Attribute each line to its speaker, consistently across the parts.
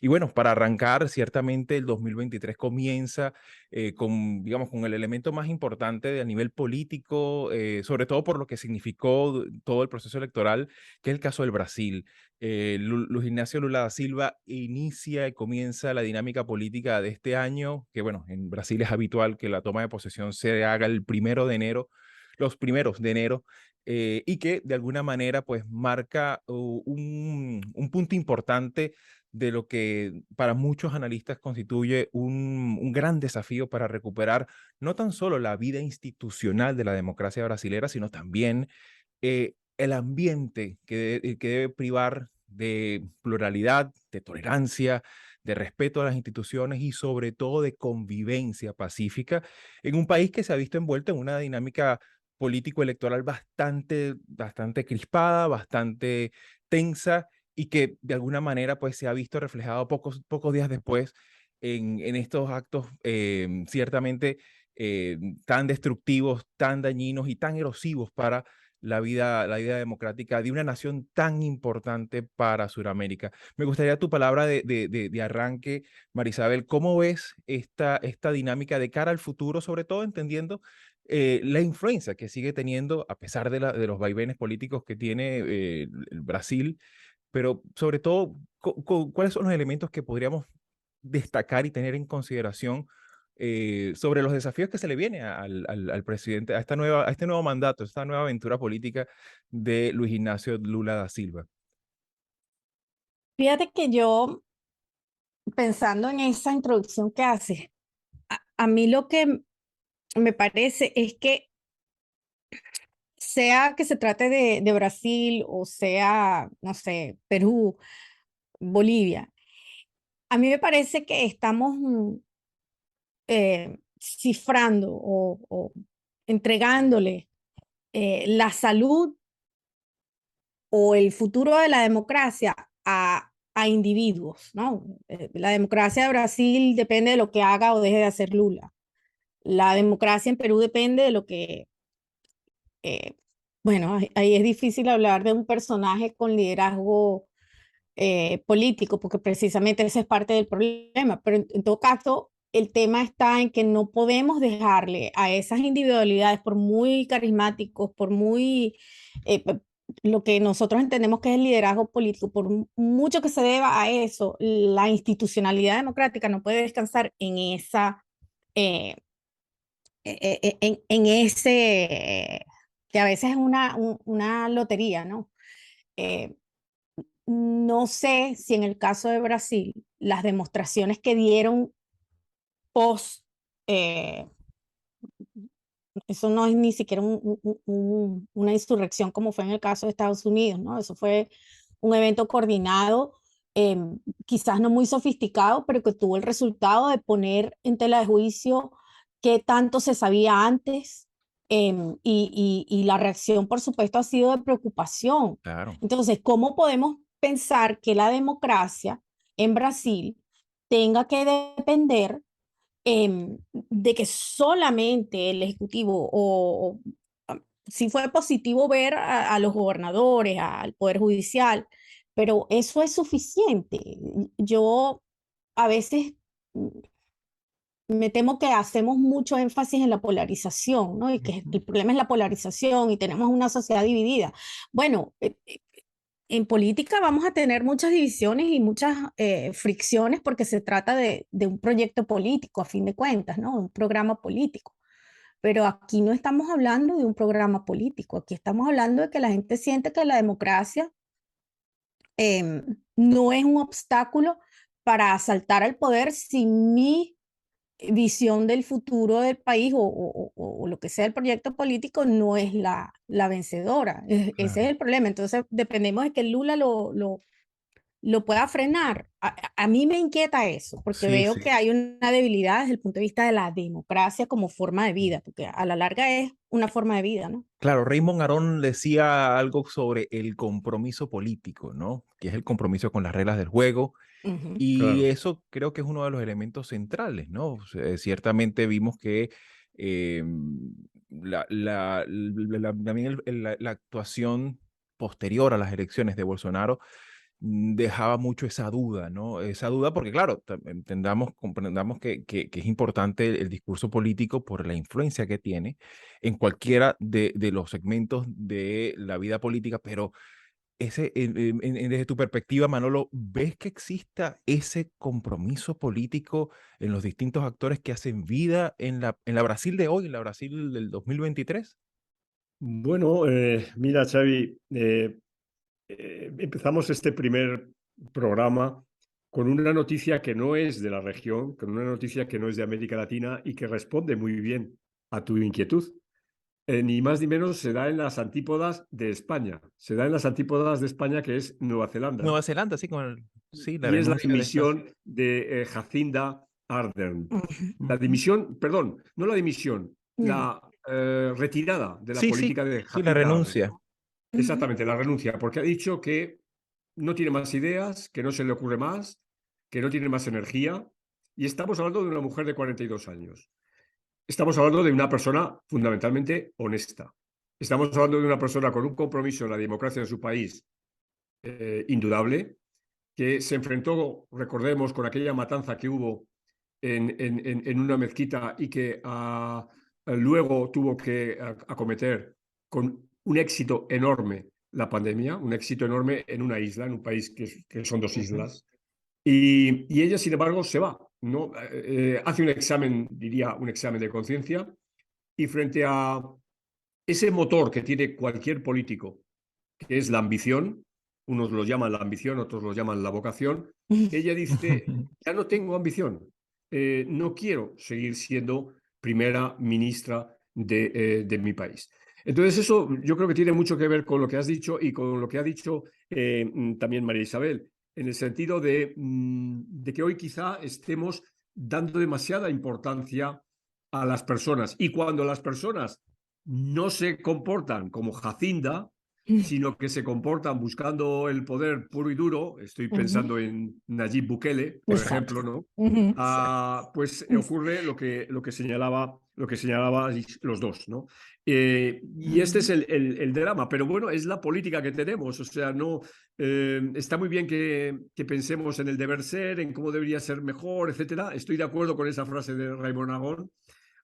Speaker 1: Y bueno, para arrancar, ciertamente el 2023 comienza con, digamos, con el elemento más importante a nivel político, sobre todo por lo que significó todo el proceso electoral, que es el caso del Brasil. Luis Ignacio Lula da Silva inicia y comienza la dinámica política de este año, que bueno, en Brasil es habitual que la toma de posesión se haga el 1 de enero, los primeros de enero, y que de alguna manera pues marca un punto importante de lo que para muchos analistas constituye un gran desafío para recuperar no tan solo la vida institucional de la democracia brasilera, sino también el ambiente que debe privar de pluralidad, de tolerancia, de respeto a las instituciones y sobre todo de convivencia pacífica en un país que se ha visto envuelto en una dinámica político-electoral bastante crispada, bastante tensa y que de alguna manera pues se ha visto reflejado pocos días después en estos actos ciertamente tan destructivos, tan dañinos y tan erosivos para la vida democrática de una nación tan importante para Sudamérica. Me gustaría tu palabra de arranque, Marisabel. ¿Cómo ves esta dinámica de cara al futuro, sobre todo entendiendo la influencia que sigue teniendo, a pesar de los vaivenes políticos que tiene el Brasil, pero sobre todo, ¿cuáles son los elementos que podríamos destacar y tener en consideración sobre los desafíos que se le viene al presidente, a este nuevo mandato, a esta nueva aventura política de Luis Ignacio Lula da Silva?
Speaker 2: Fíjate que yo, pensando en esa introducción que haces, a mí lo que me parece es que sea que se trate de Brasil o sea, no sé, Perú, Bolivia, a mí me parece que estamos cifrando o entregándole la salud o el futuro de la democracia a individuos, ¿no? La democracia de Brasil depende de lo que haga o deje de hacer Lula. La democracia en Perú depende de lo que, eh, bueno, ahí es difícil hablar de un personaje con liderazgo político, porque precisamente ese es parte del problema, pero en todo caso, el tema está en que no podemos dejarle a esas individualidades, por muy carismáticos, por muy, lo que nosotros entendemos que es el liderazgo político, por mucho que se deba a eso, la institucionalidad democrática no puede descansar en esa... eh, en ese, que a veces es una lotería, ¿no? Eh, no sé si en el caso de Brasil, las demostraciones que dieron post, eh, eso no es ni siquiera una insurrección como fue en el caso de Estados Unidos, ¿no? Eso fue un evento coordinado, eh, quizás no muy sofisticado, pero que tuvo el resultado de poner en tela de juicio qué tanto se sabía antes, y la reacción, por supuesto, ha sido de preocupación.
Speaker 1: Claro.
Speaker 2: Entonces, ¿cómo podemos pensar que la democracia en Brasil tenga que depender de que solamente el Ejecutivo si fue positivo ver a los gobernadores, al Poder Judicial, pero eso es suficiente? Yo a veces me temo que hacemos mucho énfasis en la polarización, ¿no? Y que
Speaker 1: Ujú.
Speaker 2: el problema es la polarización y tenemos una sociedad dividida. Bueno, en política vamos a tener muchas divisiones y muchas fricciones porque se trata de un proyecto político, a fin de cuentas, ¿no? Un programa político. Pero aquí no estamos hablando de un programa político, aquí estamos hablando de que la gente siente que la democracia no es un obstáculo para asaltar al poder si mi visión del futuro del país o lo que sea el proyecto político no es la vencedora. Ese es
Speaker 1: Claro.
Speaker 2: el problema. Entonces dependemos de que Lula lo pueda frenar. A mí me inquieta eso, porque
Speaker 1: Sí,
Speaker 2: veo
Speaker 1: sí.
Speaker 2: que hay una debilidad desde el punto de vista de la democracia como forma de vida, porque a la larga es una forma de vida, ¿no?
Speaker 1: Claro, Raymond Arón decía algo sobre el compromiso político, ¿no? Que es el compromiso con las reglas del juego.
Speaker 2: Ujú.
Speaker 1: Y
Speaker 3: Claro.
Speaker 1: eso creo que es uno de los elementos centrales, ¿no? O sea, ciertamente vimos que también la actuación posterior a las elecciones de Bolsonaro dejaba mucho esa duda, ¿no? Esa duda porque, claro, comprendamos que es importante el discurso político por la influencia que tiene en cualquiera de los segmentos de la vida política, pero desde tu perspectiva, Manolo, ¿ves que exista ese compromiso político en los distintos actores que hacen vida en la Brasil de hoy, en la Brasil del 2023?
Speaker 3: Bueno, mira, Xavi, empezamos este primer programa con una noticia que no es de la región, con una noticia que no es de América Latina y que responde muy bien a tu inquietud. Ni más ni menos se da en las antípodas de España. Se da en las antípodas de España, que es Nueva Zelanda.
Speaker 1: Nueva Zelanda, sí, sí, la
Speaker 3: Y es la
Speaker 1: renuncia de esta.
Speaker 3: dimisión de Jacinda Ardern. La
Speaker 2: Ujú.
Speaker 3: dimisión, perdón, no la dimisión,
Speaker 2: No.
Speaker 3: la retirada de la
Speaker 1: Sí, sí,
Speaker 3: política de
Speaker 1: sí, la
Speaker 3: Jacinda Ardern.
Speaker 1: renuncia.
Speaker 2: Ujú.
Speaker 3: Exactamente, la renuncia, porque ha dicho que no tiene más ideas, que no se le ocurre más, que no tiene más energía. Y estamos hablando de una mujer de 42 años. Estamos hablando de una persona fundamentalmente honesta. Estamos hablando de una persona con un compromiso en la democracia de su país indudable, que se enfrentó, recordemos, con aquella matanza que hubo en una mezquita y que luego tuvo que acometer con un éxito enorme la pandemia, un éxito enorme en una isla, en un país que son dos
Speaker 1: Ujú.
Speaker 3: islas. Y ella, sin embargo, se va, ¿no? Hace un examen, diría, un examen de conciencia y frente a ese motor que tiene cualquier político, que es la ambición, unos lo llaman la ambición, otros lo llaman la vocación, ella dice, ya no tengo ambición, no quiero seguir siendo primera ministra de mi país. Entonces eso yo creo que tiene mucho que ver con lo que has dicho y con lo que ha dicho también María Isabel, en el sentido de que hoy quizá estemos dando demasiada importancia a las personas y cuando las personas no se comportan como Jacinda, sino que se comportan buscando el poder puro y duro. Estoy
Speaker 2: Ujú.
Speaker 3: pensando en Nayib Bukele, por
Speaker 2: Exacto.
Speaker 3: ejemplo, ¿no?
Speaker 2: Ujú.
Speaker 3: Pues ocurre lo que señalaba los dos, ¿no? Y este es
Speaker 2: Ujú.
Speaker 3: el drama, pero bueno, es la política que tenemos, o sea, no está muy bien que pensemos en el deber ser, en cómo debería ser mejor, etcétera. Estoy de acuerdo con esa frase de Raymond Agón.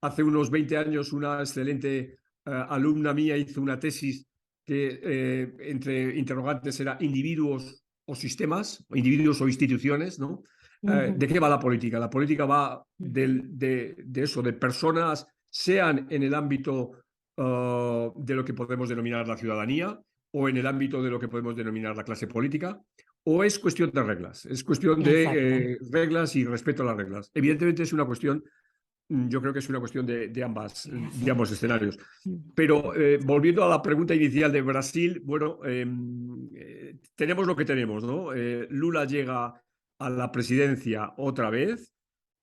Speaker 3: Hace unos 20 años una excelente alumna mía hizo una tesis que entre interrogantes era individuos o sistemas, o individuos o instituciones, ¿no?
Speaker 2: Ujú.
Speaker 3: ¿De qué va la política? La política va
Speaker 2: Ujú.
Speaker 3: de eso, de personas, sean en el ámbito de lo que podemos denominar la ciudadanía o en el ámbito de lo que podemos denominar la clase política, o es cuestión de reglas, es cuestión
Speaker 2: Exacto.
Speaker 3: de reglas y respeto a las reglas. Evidentemente es una cuestión yo creo que es una cuestión de ambos escenarios.
Speaker 2: Ujú.
Speaker 3: Pero volviendo a la pregunta inicial de Brasil, bueno, tenemos lo que tenemos, ¿no? Lula llega a la presidencia otra vez.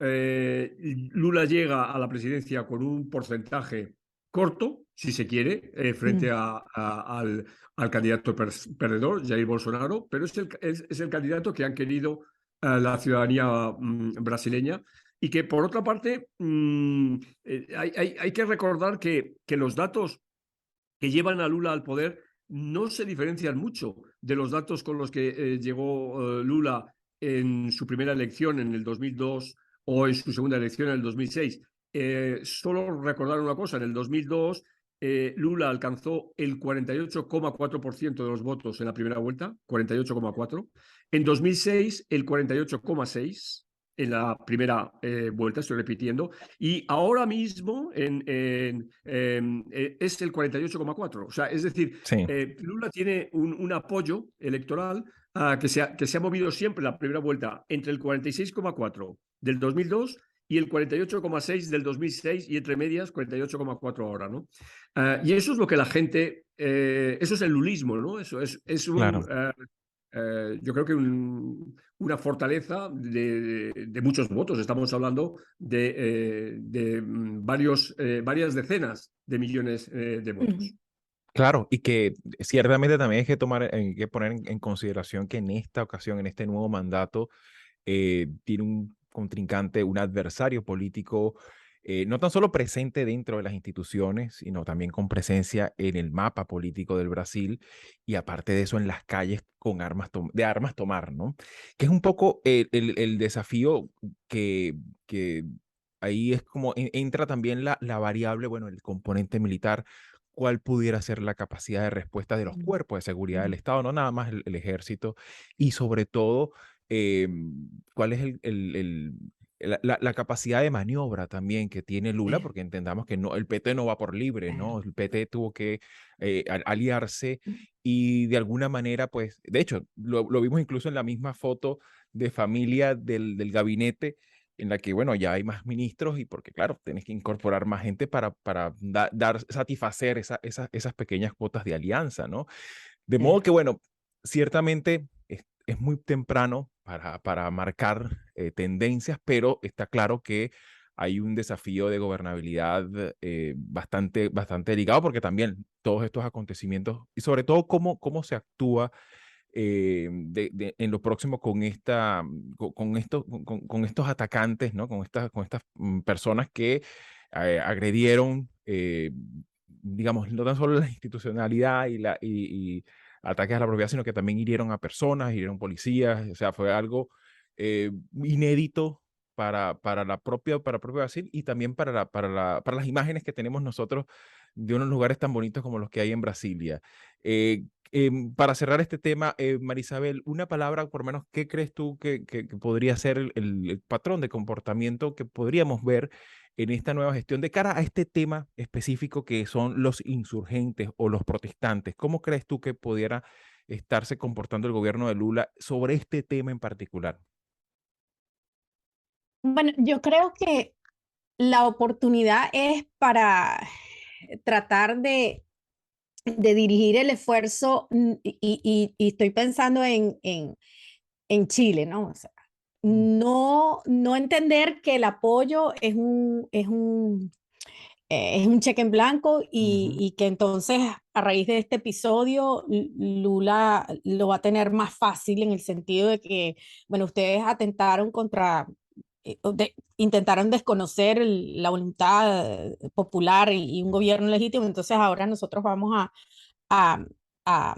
Speaker 3: Lula llega a la presidencia con un porcentaje corto, si se quiere, frente al candidato perdedor, Jair Bolsonaro, pero es el candidato que han querido la ciudadanía brasileña y que, por otra parte, hay que recordar que los datos que llevan a Lula al poder no se diferencian mucho de los datos con los que llegó Lula en su primera elección en el 2002 o en su segunda elección en el 2006. Solo recordar una cosa, en el 2002 Lula alcanzó el 48,4% de los votos en la primera vuelta, 48,4%. En 2006 el 48,6% en la primera vuelta, estoy repitiendo, y ahora mismo es el 48,4%. O sea, es decir,
Speaker 1: Sí.
Speaker 3: Lula tiene un apoyo electoral que se ha movido siempre en la primera vuelta entre el 46,4% del 2002 y el 48,6% del 2006 y entre medias 48,4% ahora, ¿no? Y eso es lo que la gente, eso es el lulismo, ¿no? Eso es
Speaker 1: Claro.
Speaker 3: yo creo que una fortaleza de muchos votos. Estamos hablando de varias decenas de millones de votos.
Speaker 2: Ujú.
Speaker 1: Claro, y que ciertamente también hay que poner en consideración que en esta ocasión, en este nuevo mandato, tiene un contrincante, un adversario político no tan solo presente dentro de las instituciones, sino también con presencia en el mapa político del Brasil y aparte de eso en las calles con de armas tomar, ¿no? Que es un poco el desafío que ahí es como entra también la variable, bueno, el componente militar, cuál pudiera ser la capacidad de respuesta de los
Speaker 2: Mm,
Speaker 1: cuerpos de seguridad del
Speaker 2: mm.
Speaker 1: Estado, no nada más el ejército, y sobre todo, eh, cuál es la capacidad de maniobra también que tiene Lula, porque entendamos que no, el PT no va por libre, ¿no? El PT tuvo que aliarse y de alguna manera, pues, de hecho, lo vimos incluso en la misma foto de familia del gabinete, en la que, bueno, ya hay más ministros y porque, claro, tienes que incorporar más gente para satisfacer esas pequeñas cuotas de alianza, ¿no? De modo que, bueno, ciertamente es muy temprano para marcar tendencias, pero está claro que hay un desafío de gobernabilidad bastante delicado, porque también todos estos acontecimientos y sobre todo cómo se actúa en lo próximo con estos atacantes, ¿no? Con estas personas que agredieron, digamos, no tan solo la institucionalidad y ataques a la propiedad, sino que también hirieron a personas, hirieron policías, o sea, fue algo inédito para propio Brasil y también para las imágenes que tenemos nosotros de unos lugares tan bonitos como los que hay en Brasilia. Para cerrar este tema, Marisabel, una palabra, por lo menos, ¿qué crees tú que podría ser el patrón de comportamiento que podríamos ver en esta nueva gestión de cara a este tema específico que son los insurgentes o los protestantes? ¿Cómo crees tú que pudiera estarse comportando el gobierno de Lula sobre este tema en particular?
Speaker 2: Bueno, yo creo que la oportunidad es para tratar de dirigir el esfuerzo y estoy pensando en Chile, ¿no? O sea,
Speaker 1: Mm,
Speaker 2: no entender que el apoyo es un cheque en blanco
Speaker 1: ujú,
Speaker 2: y que entonces a raíz de este episodio Lula lo va a tener más fácil en el sentido de que, bueno, ustedes atentaron contra, intentaron desconocer la voluntad popular y un gobierno legítimo, entonces ahora nosotros vamos a, a, a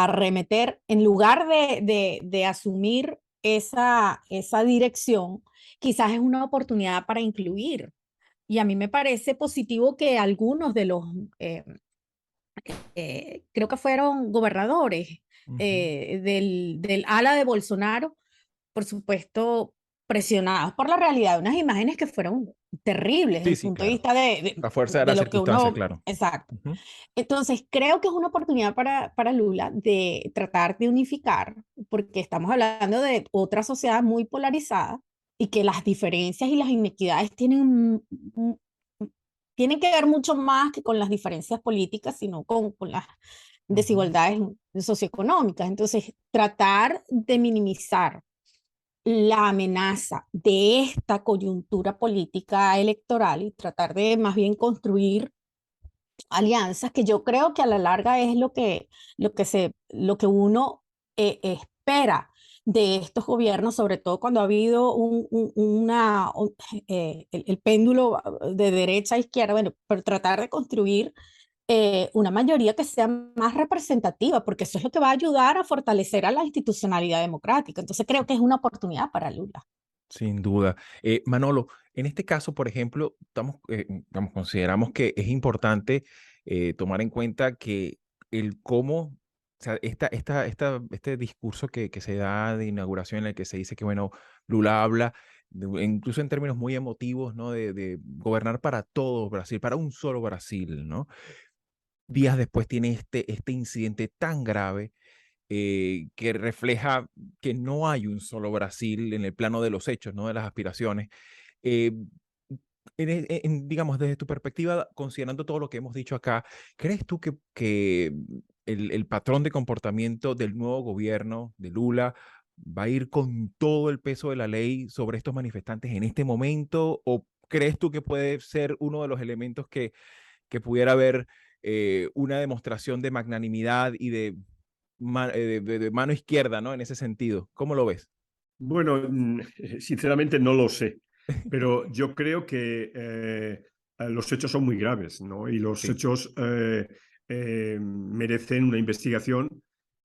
Speaker 2: arremeter, en lugar de asumir esa dirección, quizás es una oportunidad para incluir. Y a mí me parece positivo que algunos de los, eh, creo que fueron gobernadores
Speaker 1: ujú.
Speaker 2: del ala de Bolsonaro, por supuesto, presionados por la realidad de unas imágenes que fueron terribles desde
Speaker 1: Sí,
Speaker 2: el
Speaker 1: sí,
Speaker 2: punto de
Speaker 1: claro.
Speaker 2: vista
Speaker 1: A fuerza de
Speaker 2: de
Speaker 1: las
Speaker 2: lo que
Speaker 1: circunstancias,
Speaker 2: uno,
Speaker 1: claro.
Speaker 2: exacto.
Speaker 1: Ujú,
Speaker 2: Entonces, creo que es una oportunidad para Lula de tratar de unificar, porque estamos hablando de otra sociedad muy polarizada y que las diferencias y las inequidades tienen que ver mucho más que con las diferencias políticas, sino con las
Speaker 1: ujú,
Speaker 2: desigualdades socioeconómicas. Entonces, tratar de minimizar la amenaza de esta coyuntura política electoral y tratar de más bien construir alianzas que yo creo que a la larga es lo que uno espera de estos gobiernos, sobre todo cuando ha habido el péndulo de derecha a izquierda, bueno, pero tratar de construir una mayoría que sea más representativa, porque eso es lo que va a ayudar a fortalecer a la institucionalidad democrática. Entonces creo que es una oportunidad para Lula.
Speaker 1: sin duda. Manolo, en este caso, por ejemplo, consideramos que es importante tomar en cuenta que el cómo, o sea, este discurso que se da de inauguración en el que se dice que, bueno, Lula habla, incluso en términos muy emotivos, ¿no? De gobernar para todo Brasil, para un solo Brasil, ¿no? Días después tiene este incidente tan grave que refleja que no hay un solo Brasil en el plano de los hechos, no de las aspiraciones. Eh, digamos, desde tu perspectiva, considerando todo lo que hemos dicho acá, ¿crees tú que el patrón de comportamiento del nuevo gobierno de Lula va a ir con todo el peso de la ley sobre estos manifestantes en este momento? ¿O crees tú que puede ser uno de los elementos que pudiera haber una demostración de magnanimidad y de mano izquierda, ¿no? En ese sentido. ¿Cómo lo ves?
Speaker 3: Bueno, sinceramente no lo sé. pero yo creo que los hechos son muy graves, ¿no? Y los
Speaker 1: Sí.
Speaker 3: hechos merecen una investigación.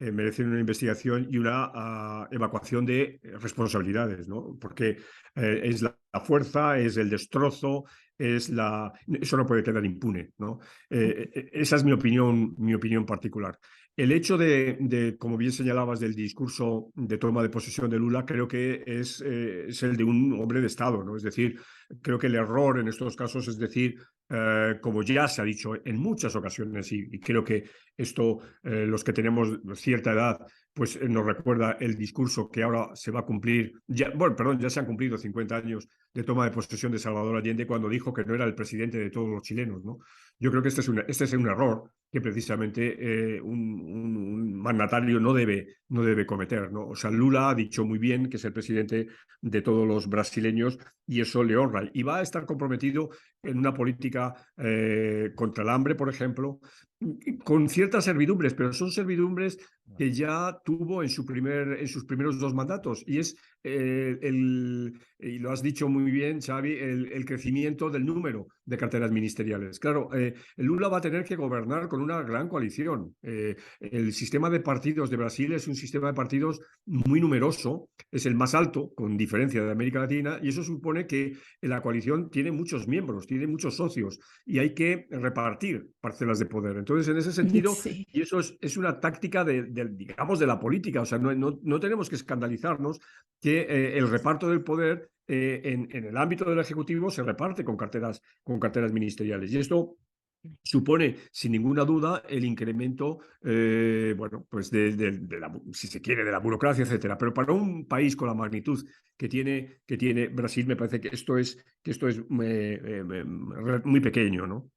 Speaker 3: Merecen una investigación y una evacuación de responsabilidades, ¿no? Porque es la fuerza, es el destrozo, eso no puede quedar impune, ¿no? Esa es mi opinión particular. El hecho como bien señalabas, del discurso de toma de posesión de Lula, creo que es el de un hombre de Estado, ¿no? Es decir, creo que el error en estos casos es decir, como ya se ha dicho en muchas ocasiones, y creo que esto, los que tenemos cierta edad, pues nos recuerda el discurso que ahora se va a cumplir, bueno, perdón, ya se han cumplido 50 años de toma de posesión de Salvador Allende cuando dijo que no era el presidente de todos los chilenos, ¿no? Yo creo que este es un error que precisamente un mandatario no debe cometer, ¿no? O sea, Lula ha dicho muy bien que es el presidente de todos los brasileños y eso le honra. Y va a estar comprometido en una política contra el hambre, por ejemplo, con ciertas servidumbres, pero son servidumbres que ya tuvo en sus primeros 2 mandatos. Y es, y lo has dicho muy bien, Xavi, el crecimiento del número de carteras ministeriales. Claro, Lula va a tener que gobernar con una gran coalición. El sistema de partidos de Brasil es un sistema de partidos muy numeroso, es el más alto, con diferencia de América Latina, y eso supone que la coalición tiene muchos miembros, tiene muchos socios, y hay que repartir parcelas de poder. Entonces, en ese sentido,
Speaker 2: Sí.
Speaker 3: y eso es una táctica digamos, de la política, o sea, no tenemos que escandalizarnos que el reparto del poder en el ámbito del Ejecutivo se reparte con carteras ministeriales. Y esto supone, sin ninguna duda, el incremento, bueno, pues si se quiere, de la burocracia, etcétera. Pero para un país con la magnitud que tiene Brasil, me parece que esto es muy pequeño, ¿no?